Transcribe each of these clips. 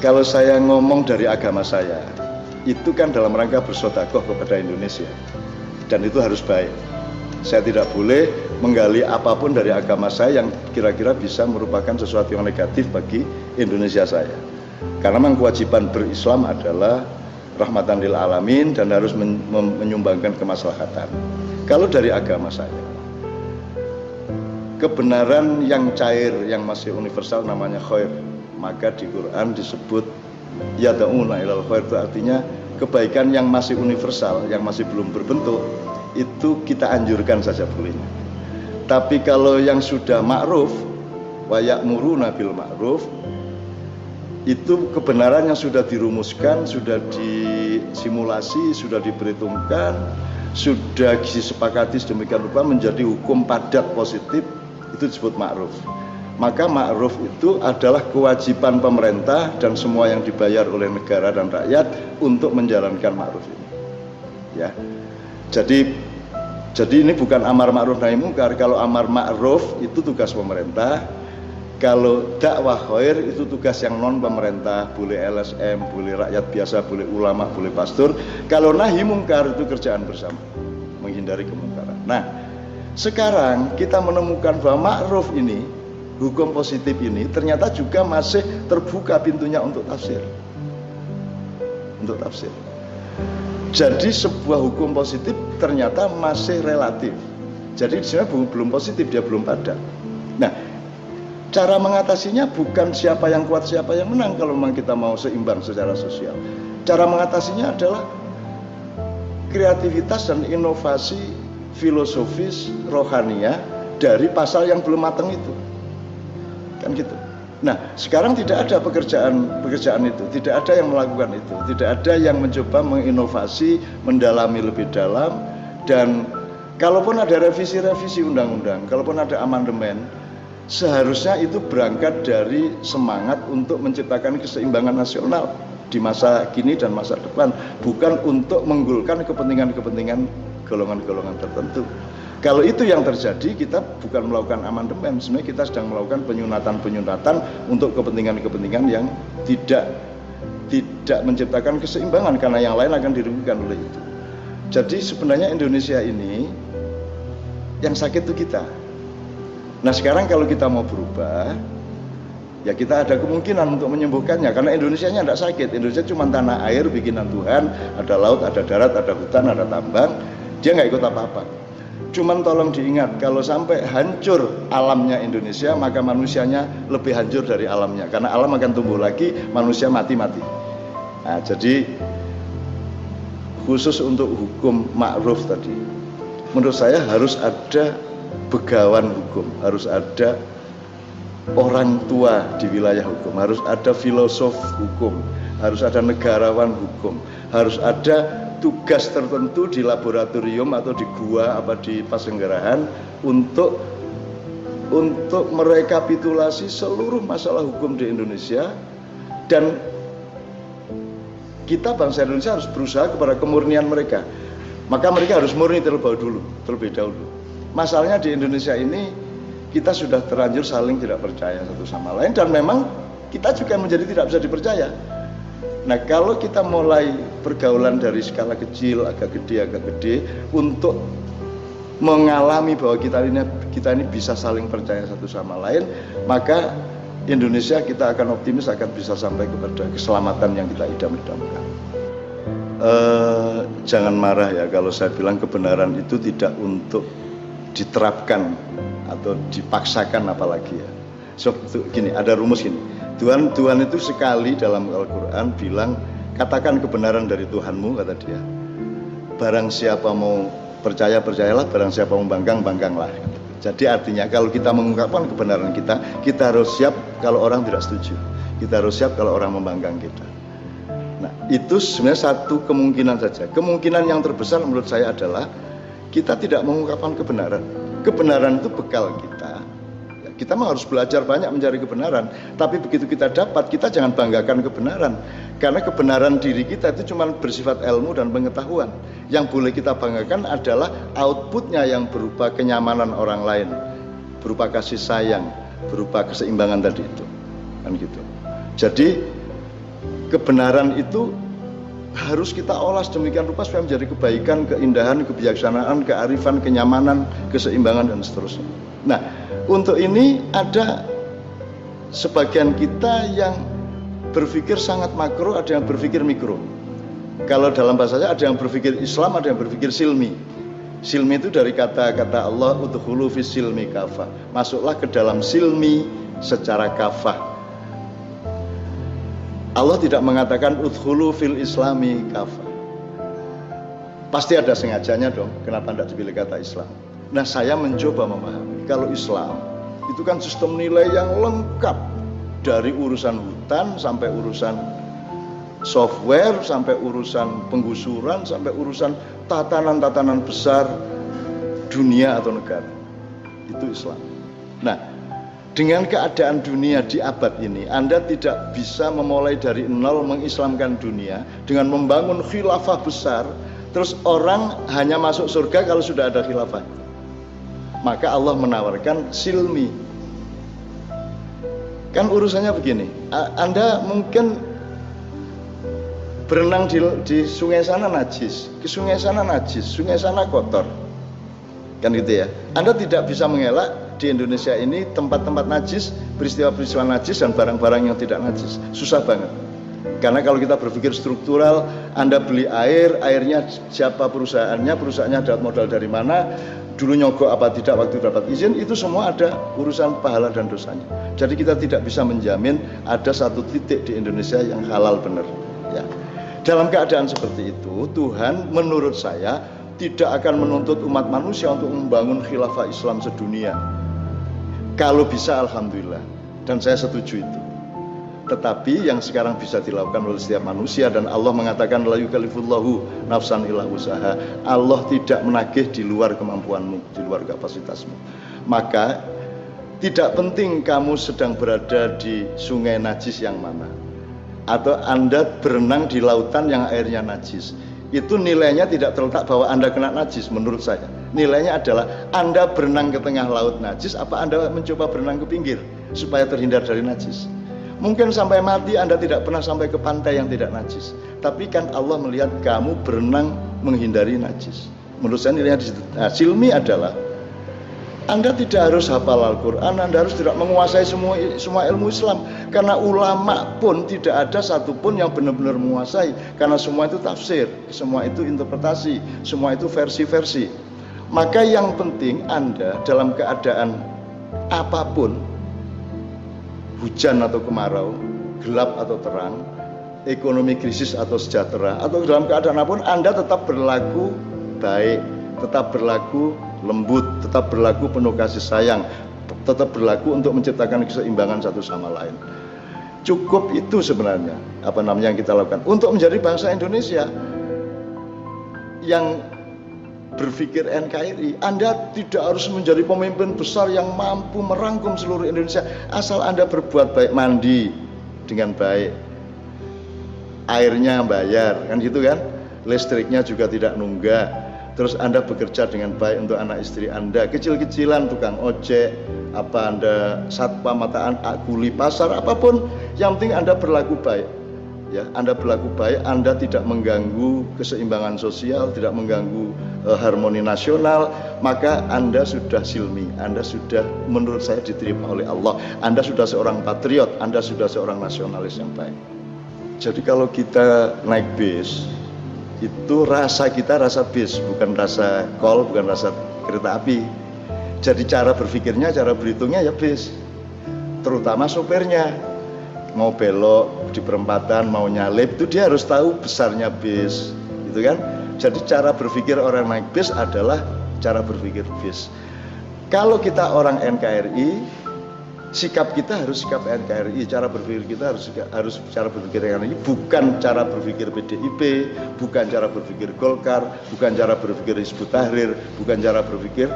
kalau saya ngomong dari agama saya, itu kan dalam rangka bersedekah kepada Indonesia, dan itu harus baik. Saya tidak boleh menggali apapun dari agama saya yang kira-kira bisa merupakan sesuatu yang negatif bagi Indonesia saya. Karena memang kewajiban berislam adalah rahmatan lil alamin dan harus menyumbangkan kemaslahatan. Kalau dari agama saya, kebenaran yang cair, yang masih universal namanya khair. Maka di Quran disebut yad'una ilal khair, itu artinya kebaikan yang masih universal, yang masih belum berbentuk, itu kita anjurkan saja bolehnya. Tapi kalau yang sudah ma'ruf, wa ya'muruna bil ma'ruf, itu kebenaran yang sudah dirumuskan, sudah disimulasi, sudah diperhitungkan, sudah disepakati sedemikian rupa menjadi hukum padat positif, itu disebut ma'ruf. Maka ma'ruf itu adalah kewajiban pemerintah dan semua yang dibayar oleh negara dan rakyat untuk menjalankan ma'ruf ini. Ya. Jadi ini bukan amar ma'ruf nahi mungkar. Kalau amar ma'ruf itu tugas pemerintah. Kalau dakwah khair itu tugas yang non pemerintah, boleh LSM, boleh rakyat biasa, boleh ulama, boleh pastor. Kalau nahi mungkar itu kerjaan bersama, menghindari kemungkaran. Nah, sekarang kita menemukan bahwa ma'ruf ini, hukum positif ini ternyata juga masih terbuka pintunya untuk tafsir. Untuk tafsir. Jadi sebuah hukum positif ternyata masih relatif. Jadi sebenarnya belum positif, dia belum padat. Nah, cara mengatasinya bukan siapa yang kuat, siapa yang menang kalau memang kita mau seimbang secara sosial. Cara mengatasinya adalah kreativitas dan inovasi filosofis rohaniah dari pasal yang belum matang itu. Kan gitu. Nah, sekarang tidak ada pekerjaan itu, tidak ada yang melakukan itu, tidak ada yang mencoba menginovasi, mendalami lebih dalam. Dan kalaupun ada revisi undang-undang, kalaupun ada amandemen, seharusnya itu berangkat dari semangat untuk menciptakan keseimbangan nasional di masa kini dan masa depan, bukan untuk menggulkan kepentingan-kepentingan golongan-golongan tertentu. Kalau itu yang terjadi, kita bukan melakukan amandemen, sebenarnya kita sedang melakukan penyunatan untuk kepentingan-kepentingan yang tidak menciptakan keseimbangan, karena yang lain akan dirugikan oleh itu. Jadi sebenarnya Indonesia ini yang sakit itu kita. Nah, sekarang kalau kita mau berubah, ya kita ada kemungkinan untuk menyembuhkannya, karena Indonesianya tidak sakit. Indonesia cuma tanah air bikinan Tuhan, ada laut, ada darat, ada hutan, ada tambang, dia nggak ikut apa-apa. Cuman tolong diingat, kalau sampai hancur alamnya Indonesia, maka manusianya lebih hancur dari alamnya, karena alam akan tumbuh lagi, manusia mati-mati. Nah, jadi khusus untuk hukum ma'ruf tadi, menurut saya harus ada begawan hukum, harus ada orang tua di wilayah hukum, harus ada filosof hukum, harus ada negarawan hukum, harus ada tugas tertentu di laboratorium atau di gua apa di Pasenggerahan untuk merekapitulasi seluruh masalah hukum di Indonesia. Dan kita bangsa Indonesia harus berusaha kepada kemurnian mereka. Maka mereka harus murni terlebih dahulu. Masalahnya di Indonesia ini kita sudah terlanjur saling tidak percaya satu sama lain, dan memang kita juga menjadi tidak bisa dipercaya. Nah, kalau kita mulai pergaulan dari skala kecil, agak gede, untuk mengalami bahwa kita ini bisa saling percaya satu sama lain, maka Indonesia kita akan optimis akan bisa sampai kepada keselamatan yang kita idam-idamkan. Jangan marah ya kalau saya bilang kebenaran itu tidak untuk diterapkan atau dipaksakan, apalagi ya. So, gini, ada rumus gini. Tuhan itu sekali dalam Al-Quran bilang, katakan kebenaran dari Tuhanmu, kata dia. Barang siapa mau percaya, percayalah, barang siapa mau banggang, bangganglah. Jadi artinya kalau kita mengungkapkan kebenaran kita harus siap kalau orang tidak setuju. Kita harus siap kalau orang membanggang kita. Nah, itu sebenarnya satu kemungkinan saja. Kemungkinan yang terbesar menurut saya adalah kita tidak mengungkapkan kebenaran. Kebenaran itu bekal kita. Kita memang harus belajar banyak mencari kebenaran, tapi begitu kita dapat, kita jangan banggakan kebenaran, karena kebenaran diri kita itu cuma bersifat ilmu dan pengetahuan. Yang boleh kita banggakan adalah outputnya yang berupa kenyamanan orang lain, berupa kasih sayang, berupa keseimbangan tadi itu, kan gitu. Jadi kebenaran itu harus kita olah sedemikian rupa supaya menjadi kebaikan, keindahan, kebijaksanaan, kearifan, kenyamanan, keseimbangan, dan seterusnya. Nah, untuk ini ada sebagian kita yang berpikir sangat makro, ada yang berpikir mikro. Kalau dalam bahasanya ada yang berpikir Islam, ada yang berpikir silmi. Silmi itu dari kata-kata Allah, udkhulu fis silmi kafah. Masuklah ke dalam silmi secara kafah. Allah tidak mengatakan udkhulu fil islami kafah. Pasti ada sengajanya dong, kenapa tidak dipilih kata Islam. Nah, saya mencoba memahami, kalau Islam itu kan sistem nilai yang lengkap. Dari urusan hutan, sampai urusan software, sampai urusan penggusuran, sampai urusan tatanan-tatanan besar dunia atau negara. Itu Islam. Nah, dengan keadaan dunia di abad ini, Anda tidak bisa memulai dari nol mengislamkan dunia dengan membangun khilafah besar, terus orang hanya masuk surga kalau sudah ada khilafah. Maka Allah menawarkan silmi. Kan urusannya begini, Anda mungkin berenang di sungai sana najis, ke sungai sana najis, sungai sana kotor. Kan gitu ya. Anda tidak bisa mengelak di Indonesia ini tempat-tempat najis, peristiwa-peristiwa najis dan barang-barang yang tidak najis. Susah banget. Karena kalau kita berpikir struktural, Anda beli air, airnya siapa perusahaannya, perusahaannya dapat modal dari mana, dulu nyogok apa tidak waktu dapat izin, itu semua ada urusan pahala dan dosanya. Jadi kita tidak bisa menjamin ada satu titik di Indonesia yang halal benar. Ya. Dalam keadaan seperti itu, Tuhan menurut saya tidak akan menuntut umat manusia untuk membangun khilafah Islam sedunia. Kalau bisa alhamdulillah, dan saya setuju itu. Tetapi yang sekarang bisa dilakukan oleh setiap manusia, dan Allah mengatakan la yukallifullahu nafsan illa wus'aha. Allah tidak menagih di luar kemampuanmu, di luar kapasitasmu. Maka tidak penting kamu sedang berada di sungai najis yang mana, atau Anda berenang di lautan yang airnya najis. Itu nilainya tidak terletak bahwa Anda kena najis menurut saya. Nilainya adalah Anda berenang ke tengah laut najis, apa Anda mencoba berenang ke pinggir supaya terhindar dari najis. Mungkin sampai mati Anda tidak pernah sampai ke pantai yang tidak najis. Tapi kan Allah melihat kamu berenang menghindari najis. Menurut saya nilainya di situ. Nah, silmi adalah Anda tidak harus hafal Al-Quran, Anda harus tidak menguasai semua ilmu Islam. Karena ulama pun tidak ada satupun yang benar-benar menguasai. Karena semua itu tafsir, semua itu interpretasi, semua itu versi-versi. Maka yang penting Anda dalam keadaan apapun, hujan atau kemarau, gelap atau terang, ekonomi krisis atau sejahtera, atau dalam keadaan apapun, Anda tetap berlaku baik, tetap berlaku lembut, tetap berlaku penuh kasih sayang, tetap berlaku untuk menciptakan keseimbangan satu sama lain. Cukup itu sebenarnya yang kita lakukan untuk menjadi bangsa Indonesia yang berpikir NKRI. Anda tidak harus menjadi pemimpin besar yang mampu merangkum seluruh Indonesia, asal Anda berbuat baik, mandi dengan baik, airnya bayar, kan gitu kan, listriknya juga tidak nunggak. Terus Anda bekerja dengan baik untuk anak istri Anda, kecil-kecilan, tukang ojek, apa Anda satpam, mata kuli pasar, apapun, yang penting Anda berlaku baik. Ya, Anda berlaku baik, Anda tidak mengganggu keseimbangan sosial, tidak mengganggu harmoni nasional, maka Anda sudah silmi, Anda sudah menurut saya diterima oleh Allah. Anda sudah seorang patriot, Anda sudah seorang nasionalis yang baik. Jadi kalau kita naik bis, itu rasa kita rasa bis, bukan rasa kol, bukan rasa kereta api. Jadi cara berpikirnya, cara berhitungnya ya bis. Terutama sopirnya, mau belok di perempatan, mau nyalip, itu dia harus tahu besarnya bis, gitu kan. Jadi cara berpikir orang naik bis adalah cara berpikir bis. Kalau kita orang NKRI, sikap kita harus sikap NKRI, cara berpikir kita harus cara berpikir NKRI, bukan cara berpikir PDIP, bukan cara berpikir Golkar, bukan cara berpikir Hizbut Tahrir, bukan cara berpikir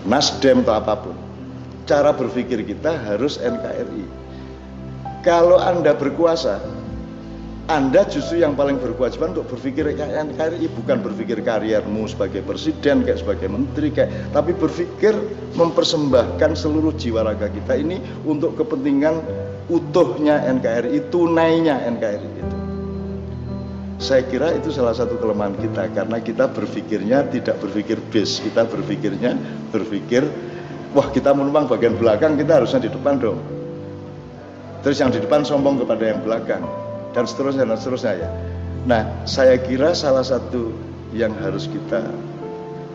Nasdem atau apapun. Cara berpikir kita harus NKRI. Kalau Anda berkuasa, Anda justru yang paling berkewajiban untuk berpikir kayak NKRI, bukan berpikir kariermu sebagai presiden, kayak sebagai menteri, tapi berpikir mempersembahkan seluruh jiwa raga kita ini untuk kepentingan utuhnya NKRI, tunainya NKRI itu. Saya kira itu salah satu kelemahan kita, karena kita berpikirnya tidak berpikir base, kita berpikir, wah kita menumpang bagian belakang, kita harusnya di depan dong. Terus yang di depan sombong kepada yang belakang. Dan seterusnya ya. Nah, saya kira salah satu yang harus kita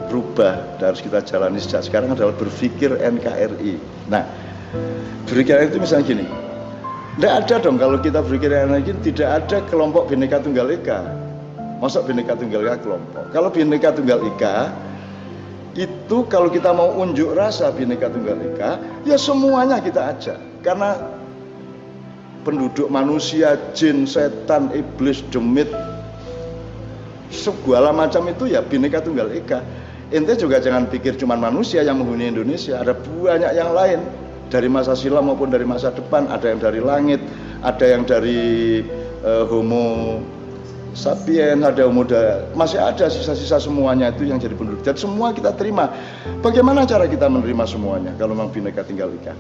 rubah dan harus kita jalani sejak sekarang adalah berpikir NKRI. Nah, berpikir itu misalnya gini, tidak ada dong kalau kita berpikir NKRI, tidak ada kelompok Bhinneka Tunggal Ika. Masa Bhinneka Tunggal Ika kelompok? Kalau Bhinneka Tunggal Ika itu kalau kita mau unjuk rasa Bhinneka Tunggal Ika, ya semuanya kita ajak. Karena penduduk manusia, jin, setan, iblis, demit, segala macam itu ya Bhinneka Tunggal Ika. Ente juga jangan pikir cuma manusia yang menghuni Indonesia, ada banyak yang lain dari masa silam maupun dari masa depan, ada yang dari langit, ada yang dari Homo sapiens, ada masih ada sisa-sisa semuanya itu yang jadi penduduk. Dan semua kita terima. Bagaimana cara kita menerima semuanya kalau memang Bhinneka Tunggal Ika?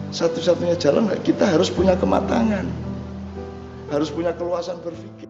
Satu-satunya jalan kita harus punya kematangan, harus punya keluasan berpikir.